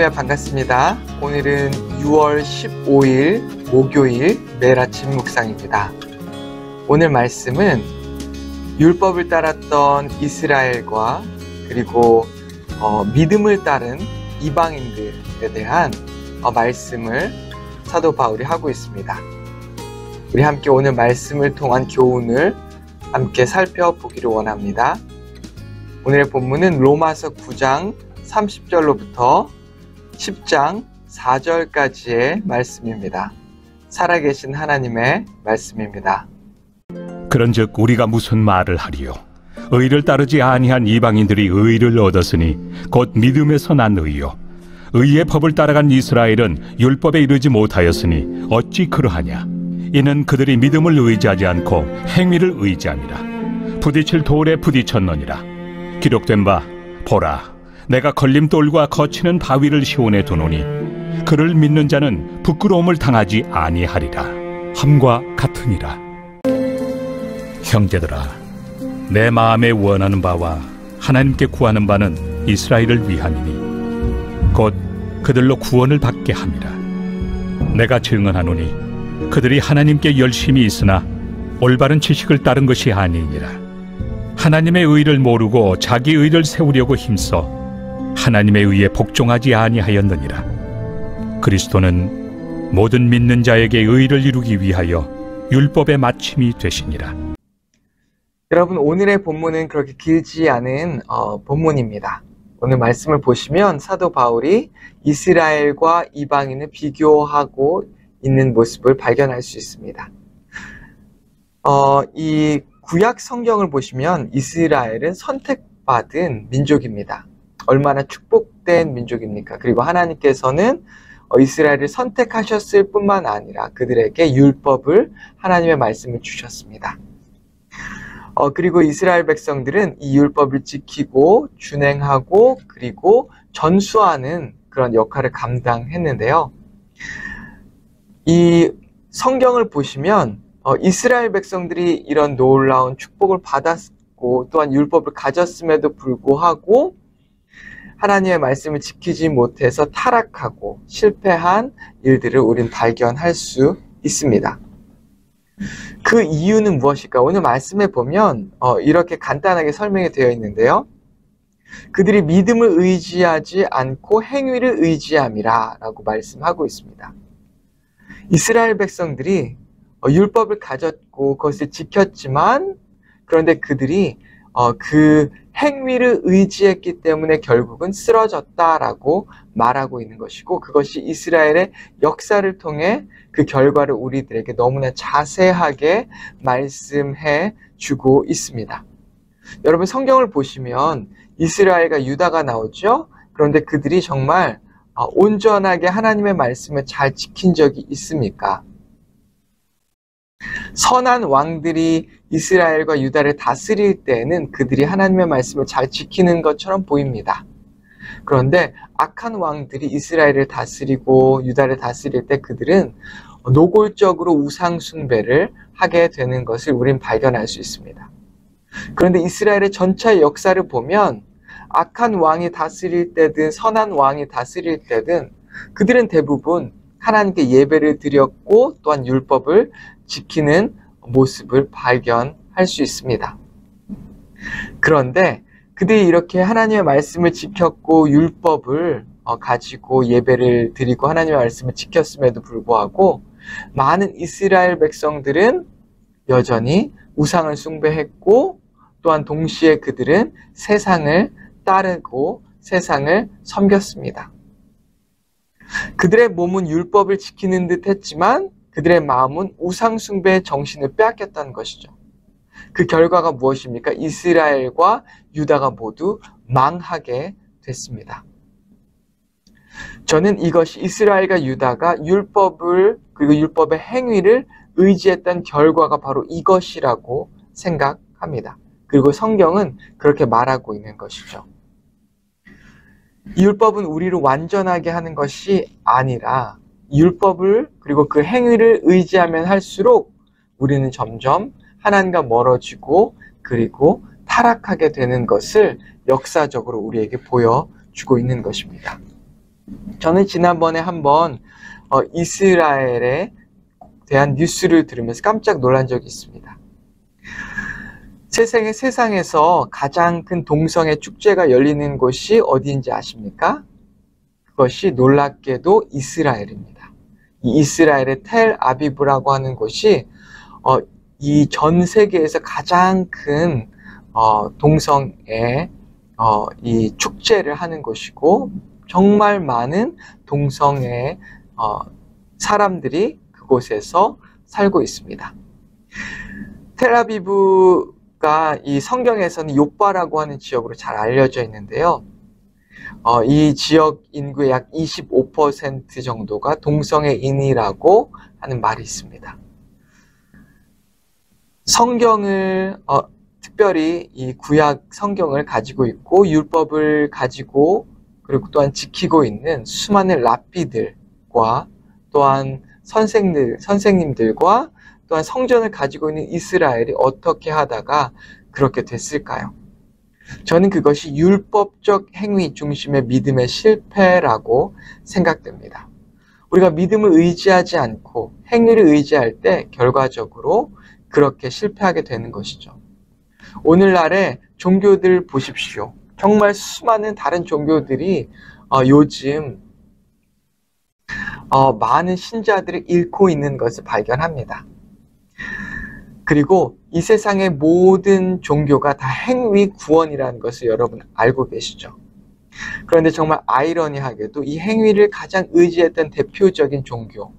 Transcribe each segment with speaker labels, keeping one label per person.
Speaker 1: 할렐루야, 반갑습니다. 오늘은 6월 15일 목요일 매일 아침 묵상입니다. 오늘 말씀은 율법을 따랐던 이스라엘과 그리고 믿음을 따른 이방인들에 대한 말씀을 사도 바울이 하고 있습니다. 우리 함께 오늘 말씀을 통한 교훈을 함께 살펴보기를 원합니다. 오늘의 본문은 로마서 9장 30절로부터 10장 4절까지의 말씀입니다. 살아계신 하나님의 말씀입니다.
Speaker 2: 그런즉 우리가 무슨 말을 하리요? 의를 따르지 아니한 이방인들이 의를 얻었으니 곧 믿음에서 난 의요. 의의 법을 따라간 이스라엘은 율법에 이르지 못하였으니 어찌 그러하냐? 이는 그들이 믿음을 의지하지 않고 행위를 의지함이라. 부딪힐 돌에 부딪혔느니라. 기록된 바 보라, 내가 걸림돌과 거치는 바위를 시온에 두노니 그를 믿는 자는 부끄러움을 당하지 아니하리라 함과 같으니라. 형제들아, 내 마음에 원하는 바와 하나님께 구하는 바는 이스라엘을 위함이니 곧 그들로 구원을 받게 함이라. 내가 증언하노니 그들이 하나님께 열심히 있으나 올바른 지식을 따른 것이 아니니라. 하나님의 의를 모르고 자기 의를 세우려고 힘써 하나님의 의에 복종하지 아니하였느니라. 그리스도는 모든 믿는 자에게 의를 이루기 위하여 율법의 마침이 되시니라.
Speaker 1: 여러분, 오늘의 본문은 그렇게 길지 않은 본문입니다. 오늘 말씀을 보시면 사도 바울이 이스라엘과 이방인을 비교하고 있는 모습을 발견할 수 있습니다. 이 구약 성경을 보시면 이스라엘은 선택받은 민족입니다. 얼마나 축복된 민족입니까? 그리고 하나님께서는 이스라엘을 선택하셨을 뿐만 아니라 그들에게 율법을, 하나님의 말씀을 주셨습니다. 그리고 이스라엘 백성들은 이 율법을 지키고 준행하고 그리고 전수하는 그런 역할을 감당했는데요. 이 성경을 보시면 이스라엘 백성들이 이런 놀라운 축복을 받았고 또한 율법을 가졌음에도 불구하고 하나님의 말씀을 지키지 못해서 타락하고 실패한 일들을 우린 발견할 수 있습니다. 그 이유는 무엇일까? 오늘 말씀에 보면 이렇게 간단하게 설명이 되어 있는데요. 그들이 믿음을 의지하지 않고 행위를 의지함이라 라고 말씀하고 있습니다. 이스라엘 백성들이 율법을 가졌고 그것을 지켰지만 그런데 그들이 그 행위를 의지했기 때문에 결국은 쓰러졌다라고 말하고 있는 것이고, 그것이 이스라엘의 역사를 통해 그 결과를 우리들에게 너무나 자세하게 말씀해 주고 있습니다. 여러분, 성경을 보시면 이스라엘과 유다가 나오죠. 그런데 그들이 정말 온전하게 하나님의 말씀을 잘 지킨 적이 있습니까? 선한 왕들이 이스라엘과 유다를 다스릴 때에는 그들이 하나님의 말씀을 잘 지키는 것처럼 보입니다. 그런데 악한 왕들이 이스라엘을 다스리고 유다를 다스릴 때 그들은 노골적으로 우상 숭배를 하게 되는 것을 우린 발견할 수 있습니다. 그런데 이스라엘의 전체 역사를 보면 악한 왕이 다스릴 때든 선한 왕이 다스릴 때든 그들은 대부분 하나님께 예배를 드렸고 또한 율법을 지키는 모습을 발견할 수 있습니다. 그런데 그들이 이렇게 하나님의 말씀을 지켰고 율법을 가지고 예배를 드리고 하나님의 말씀을 지켰음에도 불구하고 많은 이스라엘 백성들은 여전히 우상을 숭배했고 또한 동시에 그들은 세상을 따르고 세상을 섬겼습니다. 그들의 몸은 율법을 지키는 듯 했지만 그들의 마음은 우상 숭배의 정신을 빼앗겼다는 것이죠. 그 결과가 무엇입니까? 이스라엘과 유다가 모두 망하게 됐습니다. 저는 이것이 이스라엘과 유다가 율법을 그리고 율법의 행위를 의지했던 결과가 바로 이것이라고 생각합니다. 그리고 성경은 그렇게 말하고 있는 것이죠. 이 율법은 우리를 완전하게 하는 것이 아니라 율법을 그리고 그 행위를 의지하면 할수록 우리는 점점 하나님과 멀어지고 그리고 타락하게 되는 것을 역사적으로 우리에게 보여주고 있는 것입니다. 저는 지난번에 한번 이스라엘에 대한 뉴스를 들으면서 깜짝 놀란 적이 있습니다. 세상에서 가장 큰 동성애 축제가 열리는 곳이 어디인지 아십니까? 그것이 놀랍게도 이스라엘입니다. 이 이스라엘의 텔아비브라고 하는 곳이 이 전 세계에서 가장 큰 동성애 이 축제를 하는 곳이고, 정말 많은 동성애 사람들이 그곳에서 살고 있습니다. 텔아비브가 이 성경에서는 요빠라고 하는 지역으로 잘 알려져 있는데요. 이 지역 인구의 약 25% 정도가 동성애인이라고 하는 말이 있습니다. 성경을 특별히 이 구약 성경을 가지고 있고 율법을 가지고 그리고 또한 지키고 있는 수많은 랍비들과 또한 선생님들과 또한 성전을 가지고 있는 이스라엘이 어떻게 하다가 그렇게 됐을까요? 저는 그것이 율법적 행위 중심의 믿음의 실패라고 생각됩니다. 우리가 믿음을 의지하지 않고 행위를 의지할 때 결과적으로 그렇게 실패하게 되는 것이죠. 오늘날의 종교들 보십시오. 정말 수많은 다른 종교들이 요즘 많은 신자들을 잃고 있는 것을 발견합니다. 그리고 이 세상의 모든 종교가 다 행위 구원이라는 것을 여러분 알고 계시죠? 그런데 정말 아이러니하게도 이 행위를 가장 의지했던 대표적인 종교,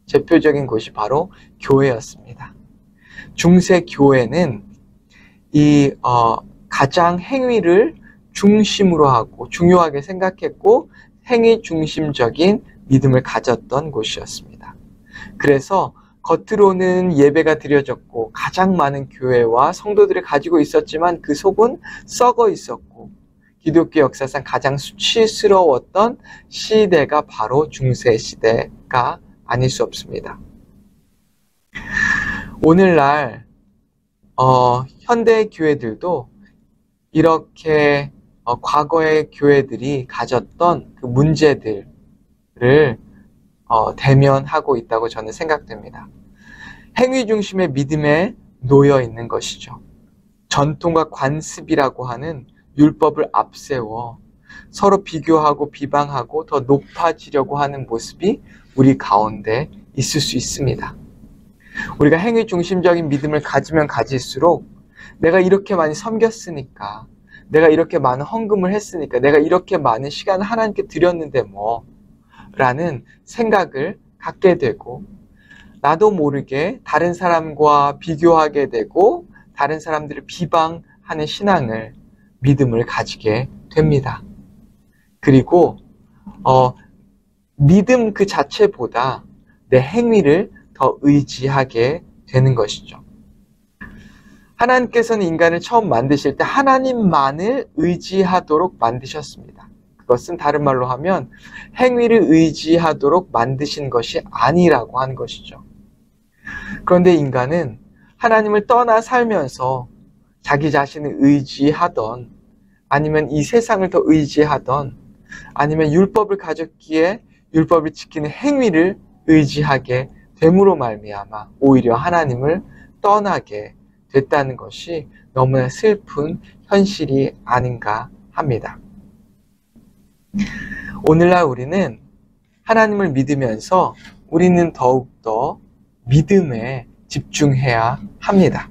Speaker 1: 대표적인 곳이 바로 교회였습니다. 중세 교회는 이 가장 행위를 중심으로 하고 중요하게 생각했고 행위 중심적인 믿음을 가졌던 곳이었습니다. 그래서 겉으로는 예배가 드려졌고 가장 많은 교회와 성도들을 가지고 있었지만 그 속은 썩어 있었고 기독교 역사상 가장 수치스러웠던 시대가 바로 중세 시대가 아닐 수 없습니다. 오늘날 현대 교회들도 이렇게 과거의 교회들이 가졌던 그 문제들을 대면하고 있다고 저는 생각됩니다. 행위 중심의 믿음에 놓여 있는 것이죠. 전통과 관습이라고 하는 율법을 앞세워 서로 비교하고 비방하고 더 높아지려고 하는 모습이 우리 가운데 있을 수 있습니다. 우리가 행위 중심적인 믿음을 가지면 가질수록 내가 이렇게 많이 섬겼으니까, 내가 이렇게 많은 헌금을 했으니까, 내가 이렇게 많은 시간을 하나님께 드렸는데 뭐 라는 생각을 갖게 되고 나도 모르게 다른 사람과 비교하게 되고 다른 사람들을 비방하는 신앙을, 믿음을 가지게 됩니다. 그리고 믿음 그 자체보다 내 행위를 더 의지하게 되는 것이죠. 하나님께서는 인간을 처음 만드실 때 하나님만을 의지하도록 만드셨습니다. 그것은 다른 말로 하면 행위를 의지하도록 만드신 것이 아니라고 하는 것이죠. 그런데 인간은 하나님을 떠나 살면서 자기 자신을 의지하던, 아니면 이 세상을 더 의지하던, 아니면 율법을 가졌기에 율법을 지키는 행위를 의지하게 됨으로 말미암아 오히려 하나님을 떠나게 됐다는 것이 너무나 슬픈 현실이 아닌가 합니다. 오늘날 우리는 하나님을 믿으면서 우리는 더욱더 믿음에 집중해야 합니다.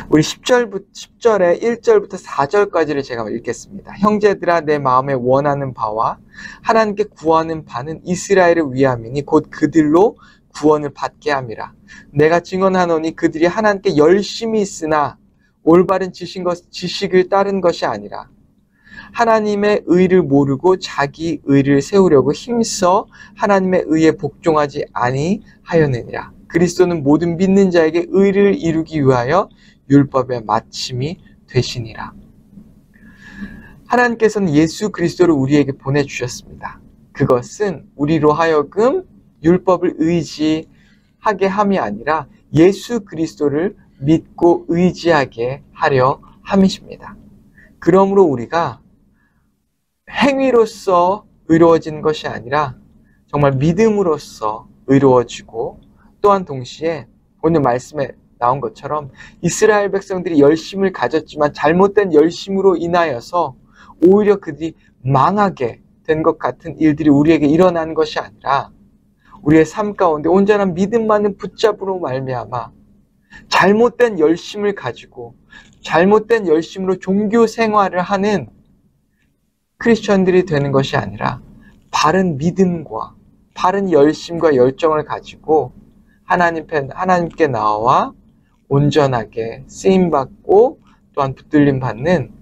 Speaker 1: 우리 10절에 1절부터 4절까지를 제가 읽겠습니다. 형제들아, 내 마음에 원하는 바와 하나님께 구하는 바는 이스라엘을 위함이니 곧 그들로 구원을 받게 함이라. 내가 증언하노니 그들이 하나님께 열심히 있으나 올바른 지식을 따른 것이 아니라 하나님의 의를 모르고 자기 의를 세우려고 힘써 하나님의 의에 복종하지 아니하였느니라. 그리스도는 모든 믿는 자에게 의를 이루기 위하여 율법의 마침이 되시니라. 하나님께서는 예수 그리스도를 우리에게 보내주셨습니다. 그것은 우리로 하여금 율법을 의지하게 함이 아니라 예수 그리스도를 믿고 의지하게 하려 함이십니다. 그러므로 우리가 행위로서 의로워지는 것이 아니라 정말 믿음으로써 의로워지고, 또한 동시에 오늘 말씀에 나온 것처럼 이스라엘 백성들이 열심을 가졌지만 잘못된 열심으로 인하여서 오히려 그들이 망하게 된 것 같은 일들이 우리에게 일어나는 것이 아니라, 우리의 삶 가운데 온전한 믿음만을 붙잡으로 말미암아 잘못된 열심을 가지고 잘못된 열심으로 종교 생활을 하는 크리스천들이 되는 것이 아니라, 바른 믿음과 바른 열심과 열정을 가지고 하나님께 나와 온전하게 쓰임받고 또한 붙들림 받는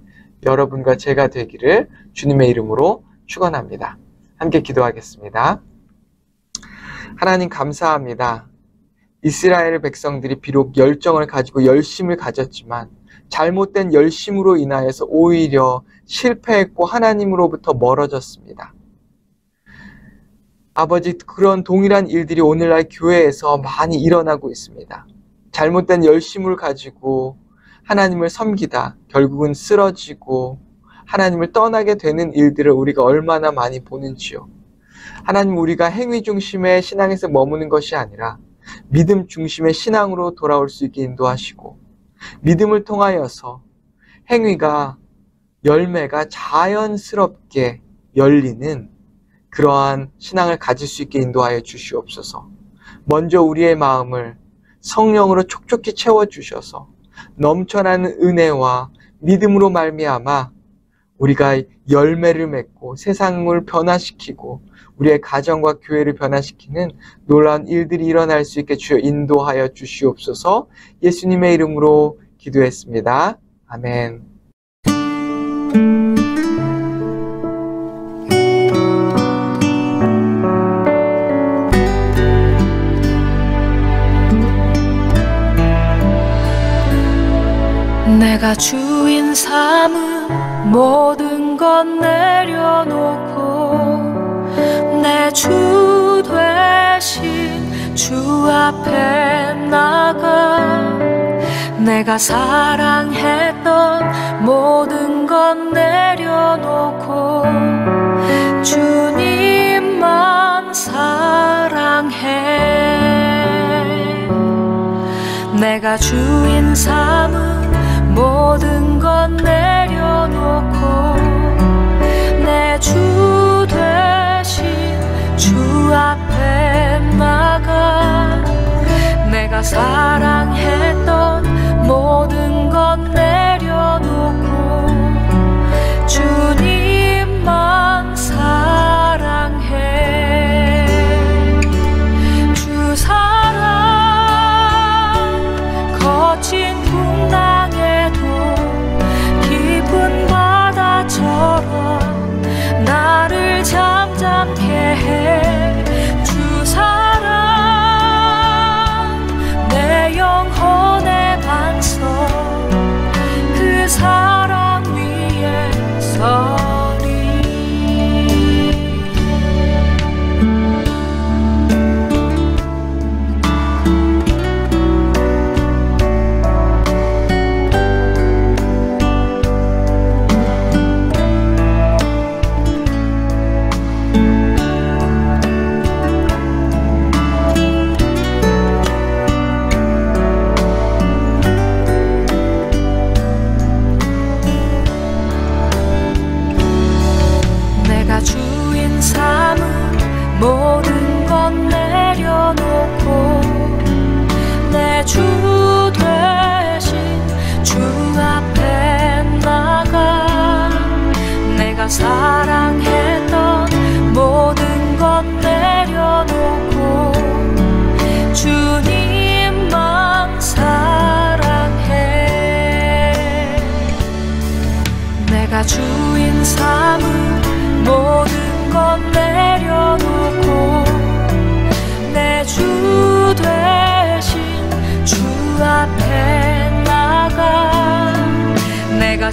Speaker 1: 여러분과 제가 되기를 주님의 이름으로 축원합니다. 함께 기도하겠습니다. 하나님 감사합니다. 이스라엘 백성들이 비록 열정을 가지고 열심을 가졌지만 잘못된 열심으로 인하여서 오히려 실패했고 하나님으로부터 멀어졌습니다. 아버지, 그런 동일한 일들이 오늘날 교회에서 많이 일어나고 있습니다. 잘못된 열심을 가지고 하나님을 섬기다 결국은 쓰러지고 하나님을 떠나게 되는 일들을 우리가 얼마나 많이 보는지요. 하나님, 우리가 행위 중심의 신앙에서 머무는 것이 아니라 믿음 중심의 신앙으로 돌아올 수 있게 인도하시고, 믿음을 통하여서 행위가, 열매가 자연스럽게 열리는 그러한 신앙을 가질 수 있게 인도하여 주시옵소서. 먼저 우리의 마음을 성령으로 촉촉히 채워주셔서 넘쳐나는 은혜와 믿음으로 말미암아 우리가 열매를 맺고 세상을 변화시키고 우리의 가정과 교회를 변화시키는 놀라운 일들이 일어날 수 있게 주여 인도하여 주시옵소서. 예수님의 이름으로 기도했습니다. 아멘.
Speaker 3: 내가 주인 삼은 모든 것 내려놓고 내 주 되신 주 앞에 나가 내가 사랑했던 모든 것 내려놓고 주님만 사랑해. 내가 주인 삼은 모든 것 내려놓고 내 주 되신 주 앞에 나가 내가 사랑했던 모든 것 내려놓고 주님만 사랑해. 주 사랑 거친 풍랑에도 깊은 바다처럼 나를 잠잠케 해. 주 사랑 내 영혼의 반석 그 사랑 위에 서리. 내가 주인 삼은 모든 것 내려놓고 내 주 되신 주 앞에 나가 내가 사랑했던 모든 것 내려놓고 주님만 사랑해. 내가 주인 삼은 모든 것 내려놓고 내 주 되신 주 앞에 나가 내가